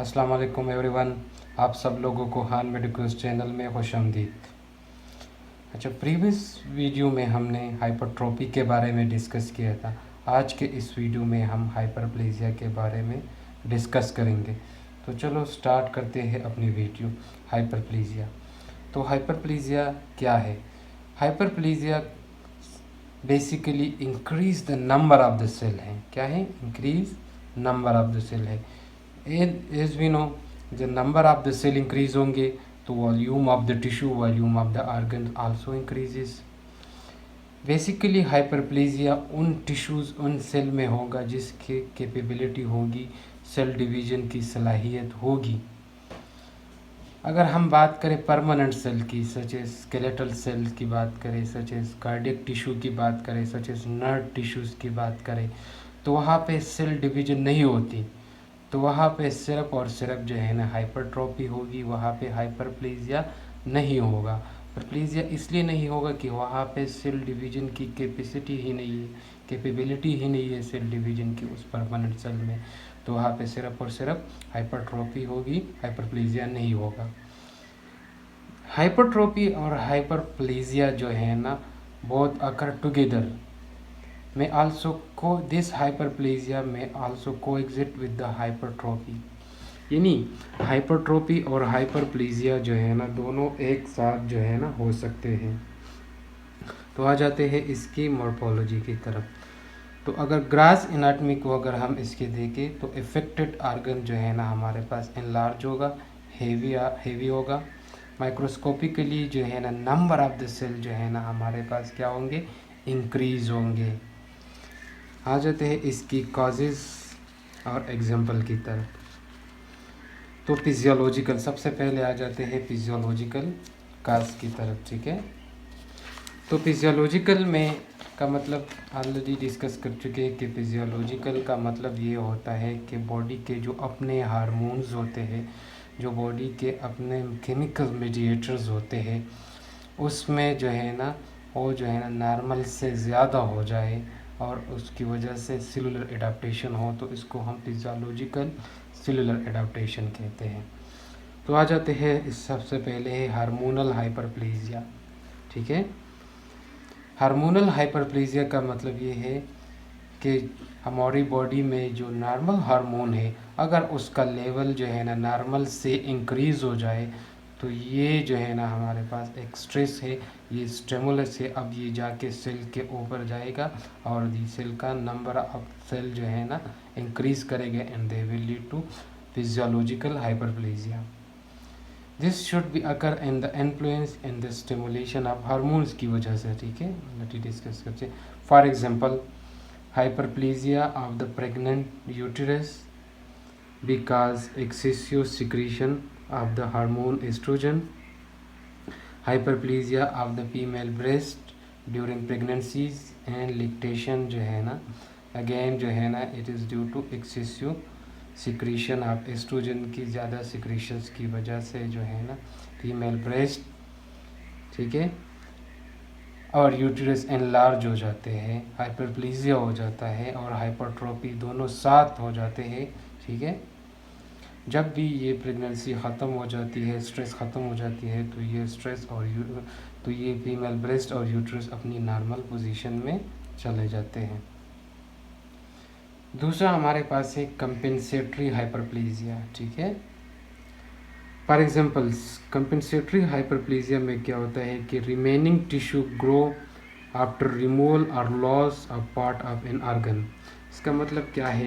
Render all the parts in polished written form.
अस्सलाम वालेकुम एवरीवन। आप सब लोगों को हान मेडिकल्स चैनल में खुशामदीद। अच्छा, प्रीवियस वीडियो में हमने हाइपरट्रोफी के बारे में डिस्कस किया था। आज के इस वीडियो में हम हाइपरप्लेजिया के बारे में डिस्कस करेंगे। तो चलो स्टार्ट करते हैं अपनी वीडियो। हाइपरप्लेजिया। तो हाइपरप्लेजिया क्या है? Hyperplasia basically increase the number of the cell है। क्या है? Increase number of the cell है। एज वी नो, जब number of the cell increase होंगे तो volume of the tissue, volume of the organ also increases. Basically hyperplasia उन tissues, उन cell में होगा जिसकी कैपेबिलिटी होगी, सेल डिवीजन की सलाहियत होगी। अगर हम बात करें परमानेंट सेल की, सच एज स्केलेटल सेल की बात करें, सच एज कार्डियक टिश्यू की बात करें, सच एज नर्व टिश्यूज़ की बात करें, तो वहाँ पे सेल डिवीजन नहीं होती। तो वहाँ पे सिर्फ और सिर्फ जो है ना हाइपरट्रोफी होगी, वहाँ पे हाइपरप्लेजिया नहीं होगा। हाइपरप्लेजिया इसलिए नहीं होगा कि वहाँ पे सेल डिवीजन की कैपेसिटी ही नहीं है, कैपेबिलिटी ही नहीं है सेल डिवीजन की उस परमानेंट सेल में। तो वहाँ पे सिर्फ और सिर्फ हाइपरट्रोफी होगी, हाइपरप्लेजिया नहीं होगा। हाइपरट्रोफी और हाइपरप्लेजिया जो है ना both occur together may also this hyperplasia may also coexist with the hypertrophy। यानी हाइपरट्रोफी और हाइपरप्लेजिया जो है ना दोनों एक साथ जो है ना हो सकते हैं। तो आ जाते हैं इसकी मॉर्फोलॉजी की तरफ। तो अगर ग्रास एनाटॉमी को अगर हम इसके देखें तो इफेक्टेड ऑर्गन जो है ना हमारे पास एनलार्ज होगा, हेवी होगा। माइक्रोस्कोपिकली जो है ना नंबर ऑफ द सेल जो है ना हमारे पास क्या होंगे? इंक्रीज होंगे। आ जाते हैं इसकी कॉजेज़ और एग्जाम्पल की तरफ। तो फिजियोलॉजिकल, सबसे पहले आ जाते हैं फिजियोलॉजिकल काज की तरफ। ठीक है, तो फिजियोलॉजिकल में का मतलब ऑलरेडी डिस्कस कर चुके हैं कि फिजियोलॉजिकल का मतलब ये होता है कि बॉडी के जो अपने हार्मोन्स होते हैं, जो बॉडी के अपने केमिकल मीडिएटर्स होते हैं, उसमें जो है ना वो जो है ना नॉर्मल से ज़्यादा हो जाए और उसकी वजह से सेलुलर एडाप्टेशन हो, तो इसको हम फिजियोलॉजिकल सेलुलर एडाप्टेशन कहते हैं। तो आ जाते हैं इस सबसे पहले है हार्मोनल हाइपरप्लेजिया। ठीक है, हार्मोनल हाइपरप्लेजिया का मतलब ये है कि हमारी बॉडी में जो नॉर्मल हार्मोन है, अगर उसका लेवल जो है ना नॉर्मल से इंक्रीज़ हो जाए तो ये जो है ना हमारे पास एक स्ट्रेस है, ये स्टिमुलस है। अब ये जाके सेल के ऊपर जाएगा और दी सेल का नंबर ऑफ सेल जो है ना इंक्रीज़ करेगा and they will lead to physiological hyperplasia. This should be occur in the influence in the stimulation of hormones की वजह से। ठीक है, डिस्कस करते हैं। For example, hyperplasia of the pregnant uterus because excessive secretion of the hormone estrogen, hyperplasia of the female breast during pregnancies and lactation जो है ना अगेन जो है ना it is due to excessive secretion of estrogen की ज़्यादा secretions की वजह से जो है ना फीमेल ब्रेस्ट, ठीक है, और यूट्रस एनलार्ज हो जाते हैं, हाइपरप्लेजिया हो जाता है और हाइपरट्रोफी दोनों साथ हो जाते हैं। ठीक है, जब भी ये प्रेगनेंसी ख़त्म हो जाती है, स्ट्रेस ख़त्म हो जाती है, तो ये स्ट्रेस और तो ये फीमेल ब्रेस्ट और यूट्रस अपनी नॉर्मल पोजीशन में चले जाते हैं। दूसरा हमारे पास है कंपेंसेटरी हाइपरप्लेजिया। ठीक है, फॉर एग्जाम्पल कंपेंसेटरी हाइपरप्लेजिया में क्या होता है कि remaining tissue grow after removal or loss of part of an organ. इसका मतलब क्या है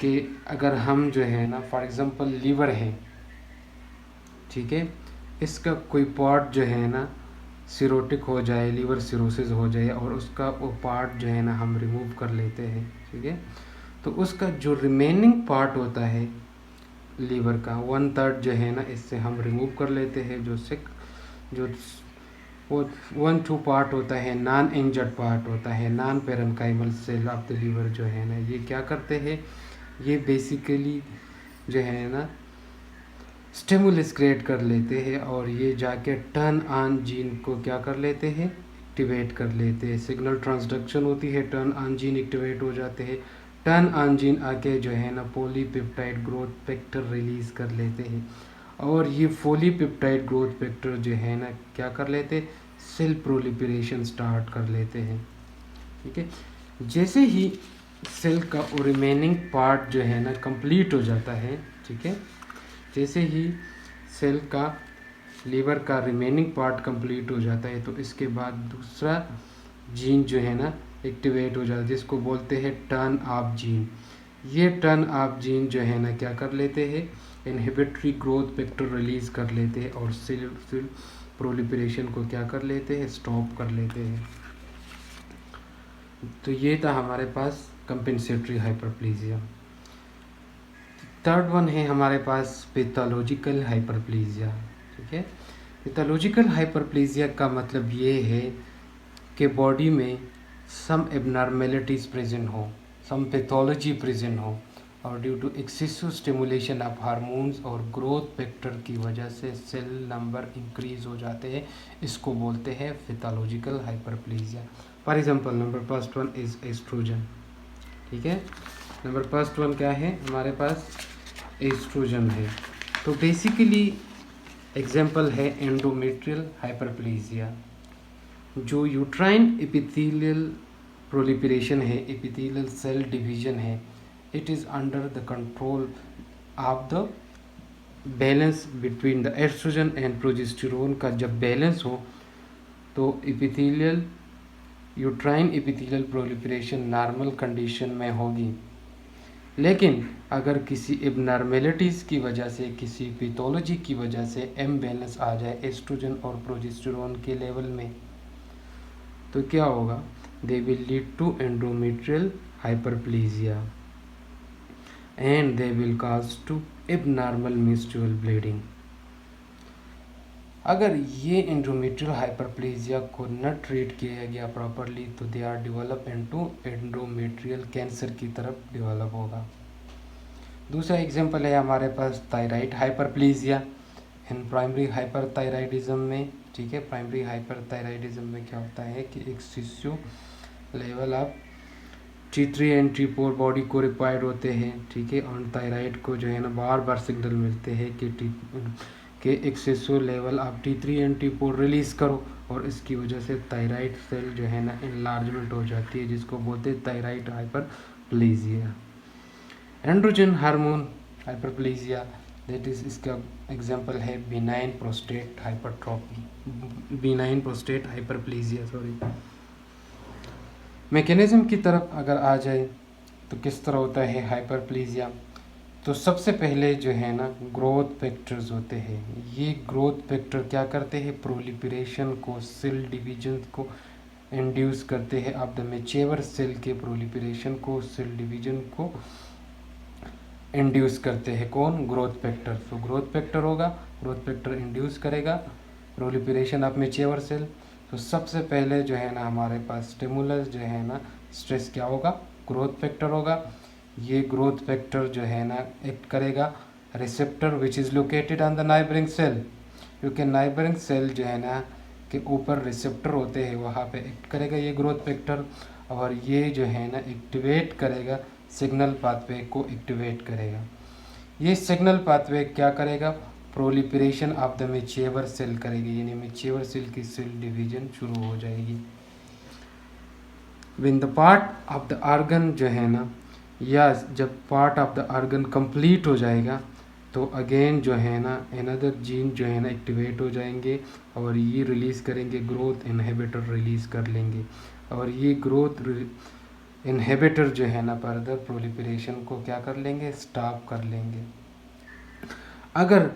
कि अगर हम जो है ना फॉर एग्जांपल लीवर है, ठीक है, इसका कोई पार्ट जो है ना सिरोटिक हो जाए, लीवर सिरोसिस हो जाए और उसका वो पार्ट जो है ना हम रिमूव कर लेते हैं, ठीक है, तो उसका जो रिमेनिंग पार्ट होता है लीवर का 1/3 जो है ना इससे हम रिमूव कर लेते हैं। जो वो 1/2 पार्ट होता है नॉन इंजर्ड पार्ट होता है, non parenchymal cell of the liver जो है ना, ये क्या करते हैं, ये बेसिकली जो है ना स्टिमुलस क्रिएट कर लेते हैं और ये जाके टर्न ऑन जीन को क्या कर लेते हैं, एक्टिवेट कर लेते हैं। सिग्नल ट्रांसडक्शन होती है, टर्न ऑन जीन एक्टिवेट हो जाते हैं, टर्न ऑन जीन आके जो है ना पॉलीपेप्टाइड ग्रोथ फैक्टर रिलीज कर लेते हैं, और ये पॉलीपेप्टाइड ग्रोथ फैक्टर जो है ना क्या कर लेते, सेल प्रोलिफरेशन स्टार्ट कर लेते हैं। ठीक है, जैसे ही सेल का रिमेनिंग पार्ट जो है ना कंप्लीट हो जाता है, ठीक है, जैसे ही सेल का लीवर का रिमेनिंग पार्ट कंप्लीट हो जाता है, तो इसके बाद दूसरा जीन जो है ना एक्टिवेट हो जाता है, जिसको बोलते हैं टर्न ऑफ जीन। ये टर्न ऑफ जीन जो है ना क्या कर लेते हैं, इनहिबिटरी ग्रोथ फैक्टर रिलीज कर लेते हैं और सेल प्रोलिफरेशन को क्या कर लेते हैं, स्टॉप कर लेते हैं। तो ये था हमारे पास कंपेंसेटरी हाइपरप्लेजिया। थर्ड वन है हमारे पास पैथोलॉजिकल हाइपरप्लेजिया। ठीक है, पैथोलॉजिकल हाइपरप्लेजिया का मतलब ये है कि बॉडी में सम एबनॉर्मेलिटीज प्रेजेंट हो, सम पैथोलॉजी प्रेजेंट हो, और due to excessive stimulation of hormones और ग्रोथ फैक्टर की वजह से सेल नंबर इंक्रीज हो जाते हैं, इसको बोलते हैं pathological hyperplasia. For example number first one is estrogen. ठीक है, नंबर फर्स्ट वन क्या है हमारे पास, एस्ट्रोजन है। तो बेसिकली एग्जांपल है एंडोमेट्रियल हाइपरप्लेजिया। जो यूट्राइन एपिथेलियल प्रोलिफरेशन है, एपिथेलियल सेल डिवीजन है, it is under the control of the balance between the estrogen and progesterone का जब बैलेंस हो तो epithelial uterine epithelial proliferation normal condition में होगी। लेकिन अगर किसी एबनॉर्मेलिटीज़ की वजह से, किसी पैथोलॉजी की वजह से इम्बैलेंस आ जाए एस्ट्रोजन और प्रोजेस्टेरोन के लेवल में, तो क्या होगा, they will lead to endometrial hyperplasia and they will cause to abnormal menstrual bleeding. अगर ये एंडोमेट्रियल हाइपरप्लेजिया को न ट्रीट किया गया प्रॉपरली तो they are develop into endometrial cancer की तरफ डेवलप होगा। दूसरा एग्जांपल है हमारे पास thyroid hyperplasia in primary hyperthyroidism में। ठीक है, प्राइमरी हाइपरथायराइडिज्म में क्या होता है कि एक शिशु level of T3 and T4 body को रिक्वायर्ड होते हैं। ठीक है, और थायराइड को जो है ना बार बार सिग्नल मिलते हैं कि excessive level of T3 and T4 release करो, और इसकी वजह से थायराइड सेल जो है ना इनलार्जमेंट हो जाती है, जिसको बोलते हैं thyroid hyperplasia. Androgen hormone hyperplasia, that is इसका एग्जांपल है benign prostate hypertrophy, benign prostate hyperplasia sorry. Mechanism की तरफ अगर आ जाए तो किस तरह होता है हाइपरप्लेजिया, तो सबसे पहले जो है ना ग्रोथ फैक्टर्स होते हैं। ये ग्रोथ फैक्टर क्या करते हैं, प्रोलिफरेशन को, सेल डिवीजन को इंड्यूस करते हैं। अब द मैच्योर सेल के प्रोलिफरेशन को, सेल डिवीजन को इंड्यूस करते हैं कौन, ग्रोथ फैक्टर। तो ग्रोथ फैक्टर होगा, ग्रोथ फैक्टर इंड्यूस करेगा प्रोलिफरेशन ऑफ मैच्योर सेल। तो सबसे पहले जो है ना हमारे पास स्टिमुलस जो है ना स्ट्रेस क्या होगा, ग्रोथ फैक्टर होगा। ये ग्रोथ फैक्टर जो है ना एक्ट करेगा receptor which is located on the neighbouring cell, क्योंकि नाइबरिंग सेल जो है ना के ऊपर रिसेप्टर होते हैं, वहाँ पे एक्ट करेगा ये ग्रोथ फैक्टर, और ये जो है ना एक्टिवेट करेगा सिग्नल पाथवे को एक्टिवेट करेगा। ये सिग्नल पाथवे क्या करेगा, proliferation of the mature cell करेगी, यानी मैच्योर सेल की सेल डिवीजन शुरू हो जाएगी। When the part of the organ जो है ना, या जब part of the organ complete हो जाएगा तो अगेन जो है ना अनदर जीन जो है ना एक्टिवेट हो जाएंगे, और ये रिलीज़ करेंगे ग्रोथ इनहिबिटर रिलीज़ कर लेंगे, और ये ग्रोथ इनहिबिटर जो है ना फर्दर प्रोलिफरेशन को क्या कर लेंगे, स्टॉप कर लेंगे। अगर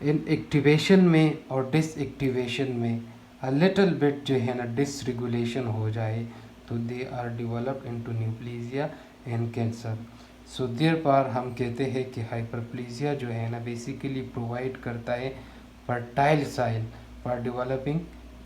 इन एक्टिवेशन में और डिसएक्टिवेशन में अ लिटिल बिट जो है ना डिसरेगुलेशन हो जाए तो they are develop into neoplasia and cancer. So there पर हम कहते हैं कि हाइपरप्लेजिया जो है ना बेसिकली प्रोवाइड करता है fertile soil for developing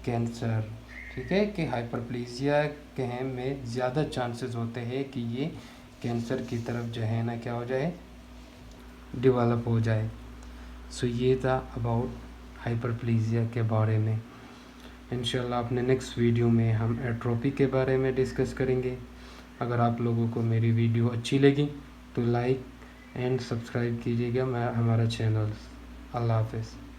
cancer. ठीक है, कि हाइपरप्लेजिया के में ज़्यादा चांसेस होते हैं कि ये कैंसर की तरफ जो है ना क्या हो जाए, डेवलप हो जाए। सो ये था अबाउट हाइपरप्लेजिया के बारे में। इंशाल्लाह अपने नेक्स्ट वीडियो में हम एट्रोपी के बारे में डिस्कस करेंगे। अगर आप लोगों को मेरी वीडियो अच्छी लगी तो लाइक एंड सब्सक्राइब कीजिएगा हमारा चैनल। अल्लाह हाफ़िज़।